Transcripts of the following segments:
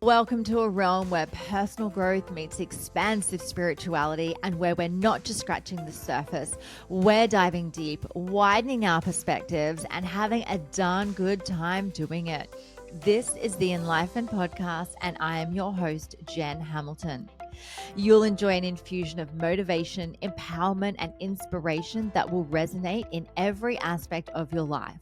Welcome to a realm where personal growth meets expansive spirituality and where we're not just scratching the surface. We're diving deep, widening our perspectives, and having a darn good time doing it. This is the Enlightenment Podcast, and I am your host, Jen Hamilton. You'll enjoy an infusion of motivation, empowerment, and inspiration that will resonate in every aspect of your life.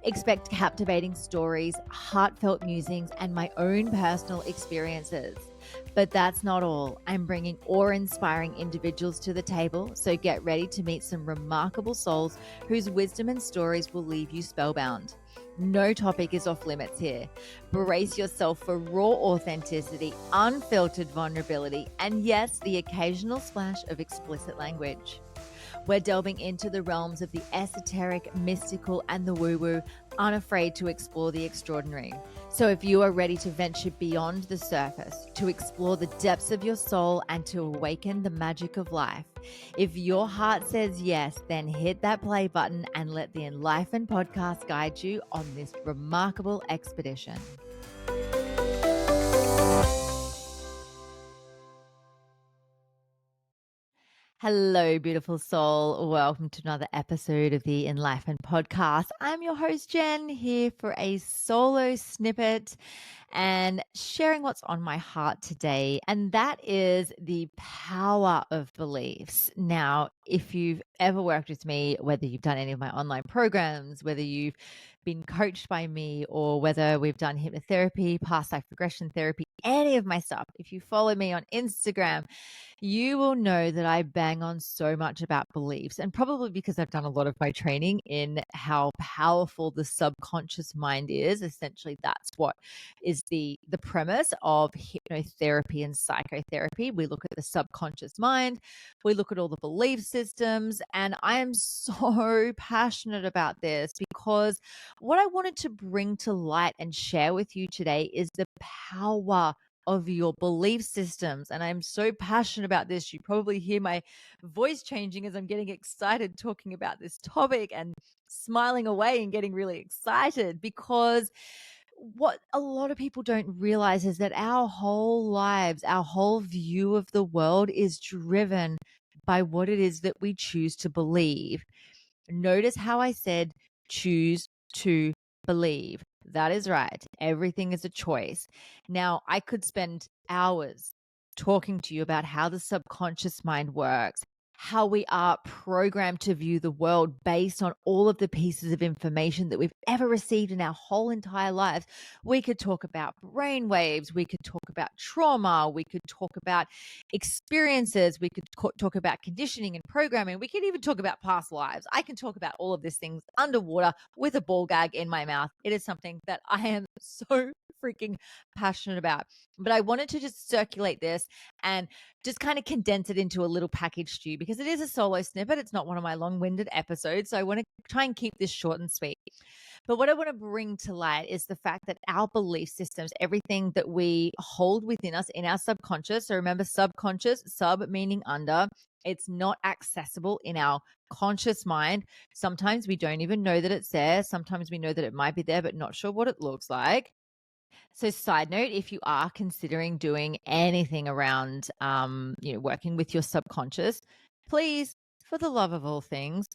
Expect captivating stories, heartfelt musings, and my own personal experiences. But that's not all. I'm bringing awe-inspiring individuals to the table, so get ready to meet some remarkable souls whose wisdom and stories will leave you spellbound. No topic is off limits here. Brace yourself for raw authenticity, unfiltered vulnerability, and yes, the occasional splash of explicit language. We're delving into the realms of the esoteric, mystical, and the woo-woo, unafraid to explore the extraordinary. So if you are ready to venture beyond the surface, to explore the depths of your soul, and to awaken the magic of life, if your heart says yes, then hit that play button and let the Enlightenment Podcast guide you on this remarkable expedition. Hello, beautiful soul. Welcome to another episode of the Enlightenment Podcast. I'm your host, Jen, here for a solo snippet and sharing what's on my heart today. And that is the power of beliefs. Now, if you've ever worked with me, whether you've done any of my online programs, whether you've been coached by me, or whether we've done hypnotherapy, past life regression therapy, any of my stuff, if you follow me on Instagram, you will know that I bang on so much about beliefs, and probably because I've done a lot of my training in how powerful the subconscious mind is. Essentially, that's what is the premise of hypnotherapy and psychotherapy. We look at the subconscious mind, we look at all the belief systems, and I am so passionate about this because what I wanted to bring to light and share with you today is the power of your belief systems. And I'm so passionate about this. You probably hear my voice changing as I'm getting excited talking about this topic and smiling away and getting really excited, because what a lot of people don't realize is that our whole lives, our whole view of the world is driven by what it is that we choose to believe. Notice how I said choose to believe. That is right. Everything is a choice. Now, I could spend hours talking to you about how the subconscious mind works, how we are programmed to view the world based on all of the pieces of information that we've ever received in our whole entire lives. We could talk about brain waves. We could talk about trauma. We could talk about experiences. We could talk about conditioning and programming. We could even talk about past lives. I can talk about all of these things underwater with a ball gag in my mouth. It is something that I am so freaking passionate about. But I wanted to just circulate this and just kind of condense it into a little package to you, because it is a solo snippet. It's not one of my long-winded episodes. So I want to try and keep this short and sweet. But what I want to bring to light is the fact that our belief systems, everything that we hold within us in our subconscious. So remember, subconscious, sub meaning under. It's not accessible in our conscious mind. Sometimes we don't even know that it's there. Sometimes we know that it might be there, but not sure what it looks like. So side note, if you are considering doing anything around, working with your subconscious, please, for the love of all things,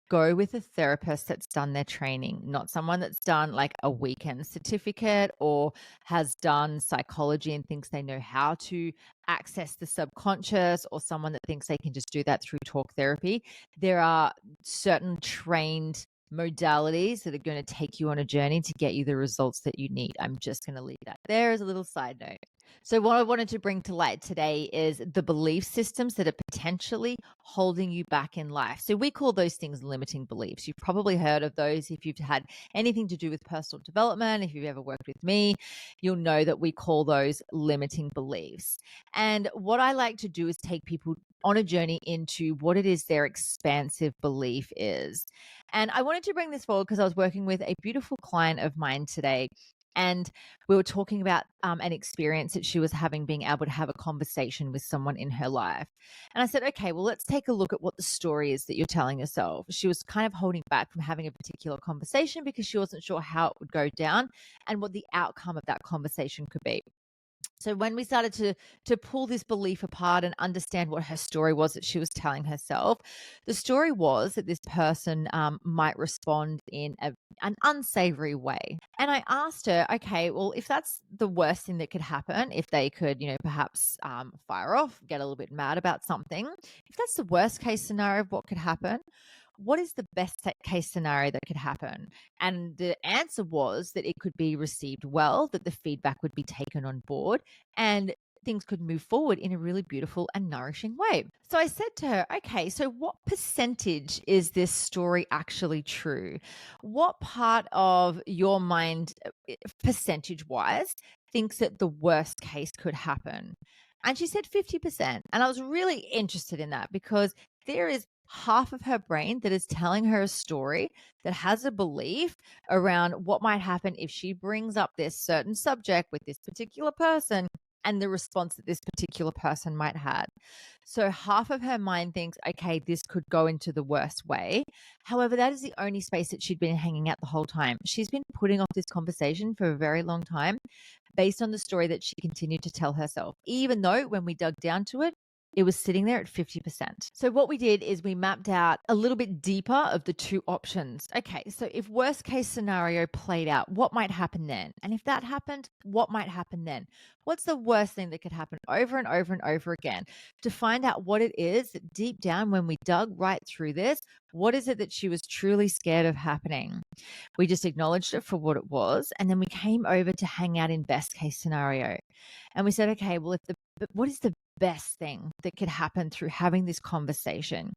go with a therapist that's done their training, not someone that's done like a weekend certificate or has done psychology and thinks they know how to access the subconscious, or someone that thinks they can just do that through talk therapy. There are certain trained modalities that are going to take you on a journey to get you the results that you need. I'm just going to leave that there as a little side note. So what I wanted to bring to light today is the belief systems that are potentially holding you back in life. So we call those things limiting beliefs. You've probably heard of those if you've had anything to do with personal development. If you've ever worked with me, you'll know that we call those limiting beliefs. And what I like to do is take people on a journey into what it is their expansive belief is. And I wanted to bring this forward because I was working with a beautiful client of mine today, and we were talking about an experience that she was having, being able to have a conversation with someone in her life. And I said, okay, well, let's take a look at what the story is that you're telling yourself. She was kind of holding back from having a particular conversation because she wasn't sure how it would go down and what the outcome of that conversation could be. So when we started to pull this belief apart and understand what her story was that she was telling herself, the story was that this person might respond in an unsavory way. And I asked her, okay, well, if that's the worst thing that could happen, if they could, perhaps fire off, get a little bit mad about something, if that's the worst case scenario of what could happen, what is the best case scenario that could happen? And the answer was that it could be received well, that the feedback would be taken on board, and things could move forward in a really beautiful and nourishing way. So I said to her, okay, so what percentage is this story actually true? What part of your mind, percentage wise, thinks that the worst case could happen? And she said 50%. And I was really interested in that because there is half of her brain that is telling her a story that has a belief around what might happen if she brings up this certain subject with this particular person and the response that this particular person might have. So half of her mind thinks, okay, this could go into the worst way. However, that is the only space that she'd been hanging out the whole time. She's been putting off this conversation for a very long time based on the story that she continued to tell herself, even though when we dug down to it, it was sitting there at 50%. So what we did is we mapped out a little bit deeper of the two options. Okay, so if worst case scenario played out, what might happen then? And if that happened, what might happen then? What's the worst thing that could happen over and over and over again? To find out what it is that deep down when we dug right through this, what is it that she was truly scared of happening? We just acknowledged it for what it was. And then we came over to hang out in best case scenario. And we said, okay, well, but what is the best thing that could happen through having this conversation?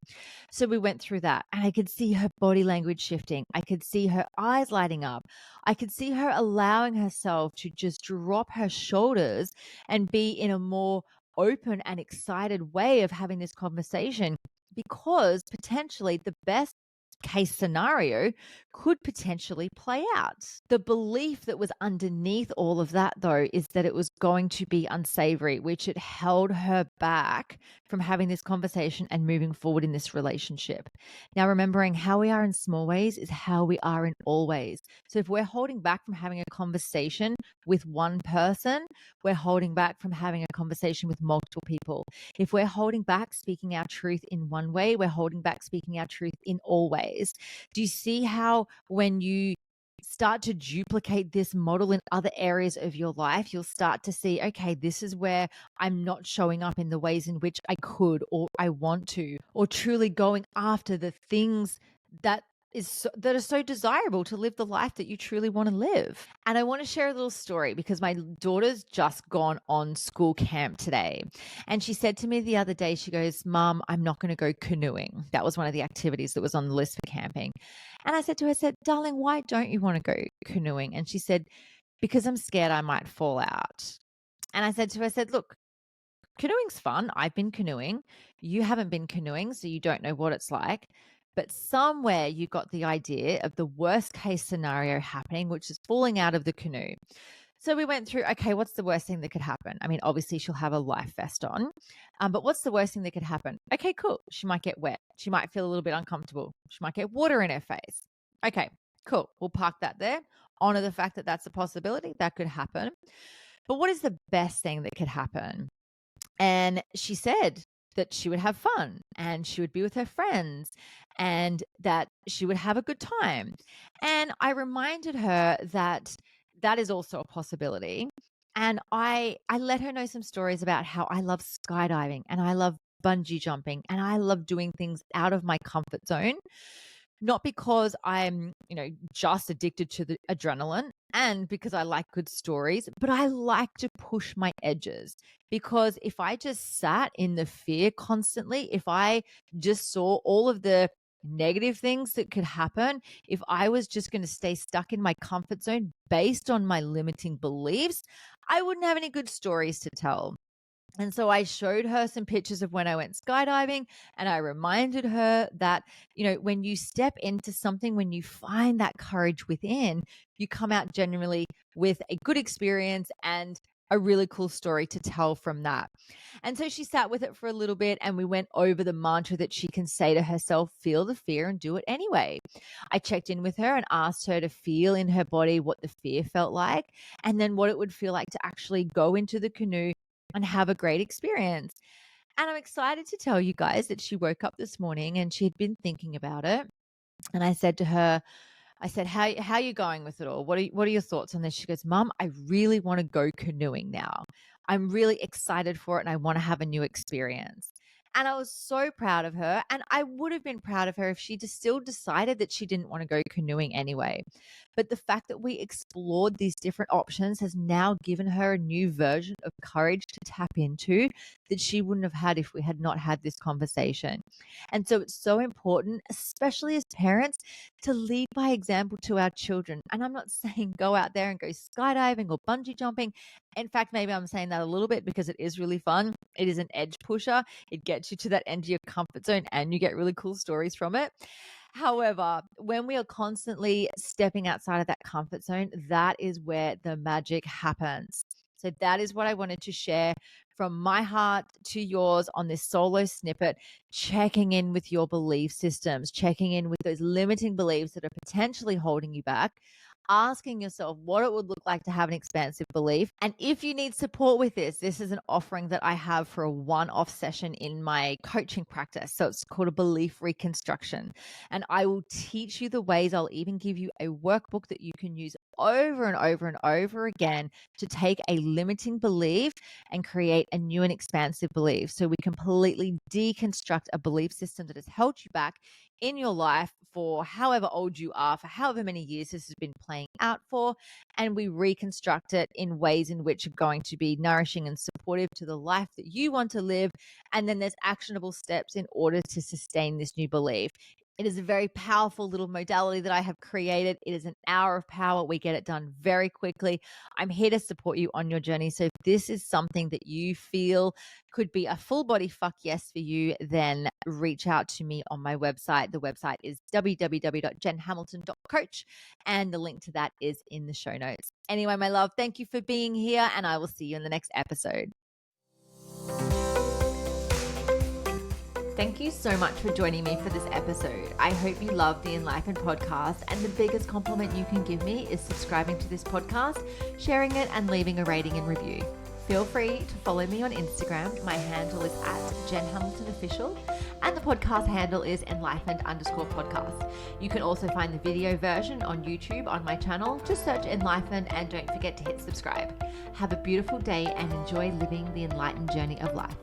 So we went through that and I could see her body language shifting. I could see her eyes lighting up. I could see her allowing herself to just drop her shoulders and be in a more open and excited way of having this conversation because potentially the best case scenario could potentially play out. The belief that was underneath all of that, though, is that it was going to be unsavory, which it held her back from having this conversation and moving forward in this relationship. Now, remembering how we are in small ways is how we are in all ways. So if we're holding back from having a conversation with one person, we're holding back from having a conversation with multiple people. If we're holding back speaking our truth in one way, we're holding back speaking our truth in all ways. Do you see how when you start to duplicate this model in other areas of your life, you'll start to see, okay, this is where I'm not showing up in the ways in which I could or I want to, or truly going after the things that that are so desirable to live the life that you truly want to live. And I want to share a little story because my daughter's just gone on school camp today. And she said to me the other day, she goes, Mom, I'm not going to go canoeing. That was one of the activities that was on the list for camping. And I said to her, darling, why don't you want to go canoeing? And she said, because I'm scared I might fall out. And I said to her, look, canoeing's fun. I've been canoeing. You haven't been canoeing, so you don't know what it's like. But somewhere you got the idea of the worst case scenario happening, which is falling out of the canoe. So we went through, okay, what's the worst thing that could happen? I mean, obviously she'll have a life vest on, but what's the worst thing that could happen? Okay, cool. She might get wet. She might feel a little bit uncomfortable. She might get water in her face. Okay, cool. We'll park that there. Honor the fact that that's a possibility that could happen. But what is the best thing that could happen? And she said that she would have fun and she would be with her friends and that she would have a good time. And I reminded her that that is also a possibility. And I let her know some stories about how I love skydiving and I love bungee jumping and I love doing things out of my comfort zone. Not because I'm, just addicted to the adrenaline and because I like good stories, but I like to push my edges because if I just sat in the fear constantly, if I just saw all of the negative things that could happen, if I was just going to stay stuck in my comfort zone based on my limiting beliefs, I wouldn't have any good stories to tell. And so I showed her some pictures of when I went skydiving and I reminded her that, when you step into something, when you find that courage within, you come out genuinely with a good experience and a really cool story to tell from that. And so she sat with it for a little bit and we went over the mantra that she can say to herself, feel the fear and do it anyway. I checked in with her and asked her to feel in her body what the fear felt like and then what it would feel like to actually go into the canoe and have a great experience. And I'm excited to tell you guys that she woke up this morning and she had been thinking about it. And I said to her, how are you going with it all? What are your thoughts on this? She goes, Mum, I really want to go canoeing now. I'm really excited for it and I want to have a new experience. And I was so proud of her. And I would have been proud of her if she just still decided that she didn't want to go canoeing anyway. But the fact that we explored these different options has now given her a new version of courage to tap into that she wouldn't have had if we had not had this conversation. And so it's so important, especially as parents, to lead by example to our children. And I'm not saying go out there and go skydiving or bungee jumping. In fact, maybe I'm saying that a little bit because it is really fun. It is an edge pusher. It gets you to that end of your comfort zone and you get really cool stories from it. However, when we are constantly stepping outside of that comfort zone, that is where the magic happens. So that is what I wanted to share from my heart to yours on this Soul'o Snippet, checking in with your belief systems, checking in with those limiting beliefs that are potentially holding you back, asking yourself what it would look like to have an expansive belief. And if you need support with this is an offering that I have for a one-off session in my coaching practice. So it's called a belief reconstruction. And I will teach you the ways. I'll even give you a workbook that you can use over and over and over again to take a limiting belief and create a new and expansive belief. So we completely deconstruct a belief system that has held you back in your life for however old you are, for however many years this has been playing out for, and we reconstruct it in ways in which are going to be nourishing and supportive to the life that you want to live. And then there's actionable steps in order to sustain this new belief. It is a very powerful little modality that I have created. It is an hour of power. We get it done very quickly. I'm here to support you on your journey. So if this is something that you feel could be a full body fuck yes for you, then reach out to me on my website. The website is www.jenhamilton.coach, and the link to that is in the show notes. Anyway, my love, thank you for being here, and I will see you in the next episode. Thank you so much for joining me for this episode. I hope you love the Enlighten podcast, and the biggest compliment you can give me is subscribing to this podcast, sharing it, and leaving a rating and review. Feel free to follow me on Instagram. My handle is @JenHamiltonOfficial, and the podcast handle is enlightened_podcast. You can also find the video version on YouTube on my channel. Just search Enlightened and don't forget to hit subscribe. Have a beautiful day and enjoy living the enlightened journey of life.